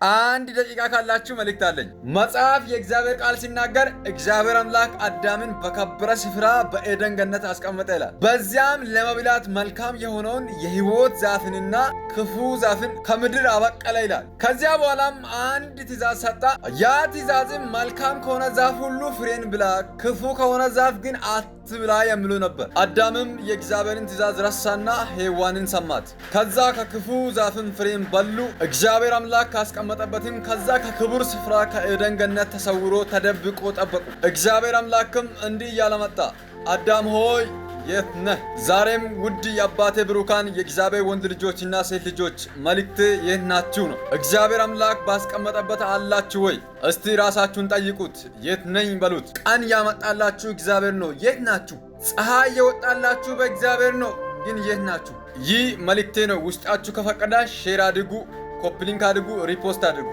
አንድ ደቂቃ ካላችሁ መልእክት አለኝ። መጽሐፍ የእግዚአብሔር ቃል ሲናገር እግዚአብሔር አምላክ አዳምን በከበረ ስፍራ በኤደን ገነት አስቀመጠ ይላል። በዚያም ለመብላት መልካም የሆነውን የሕይወት ዛፍንና ክፉ ዛፍን ከምድር አበቀለ ይላል። ከዚያ በኋላም አንድ ትእዛዝ ሰጣ። ያ ትእዛዝም መልካም ከሆነ ዛፍ ሁሉ ፍሬን ብላ፣ ክፉ ከሆነ ዛፍ ግን አትብላ የሚሉ ነበር። አዳምም የእግዚአብሔርን ትእዛዝ ረሳና ሔዋንን ሰማት። ከዛ ከክፉ ዛፍን ፍሬን በሉ። እግዚአብሔር አምላክ ካስቀመጠበትም ከዛ ከክቡር ስፍራ ከኤደን ገነት ተሰውሮ ተደብቆ ጠበቁ። እግዚአብሔር አምላክም እንዲህ እያለ መጣ፣ አዳም ሆይ የት ነህ? ዛሬም ውድ የአባቴ ብሩካን የእግዚአብሔር ወንድ ልጆችና ሴት ልጆች መልእክቴ የት ናችሁ ነው። እግዚአብሔር አምላክ ባስቀመጠበት አላችሁ ወይ? እስቲ ራሳችሁን ጠይቁት። የት ነኝ በሉት። ቀን ያመጣላችሁ እግዚአብሔር ነው። የት ናችሁ? ፀሐይ የወጣላችሁ በእግዚአብሔር ነው። ግን የት ናችሁ? ይህ መልእክቴ ነው። ውስጣችሁ ከፈቀደ ሼር አድርጉ፣ ኮፕሊንክ አድርጉ፣ ሪፖስት አድርጉ።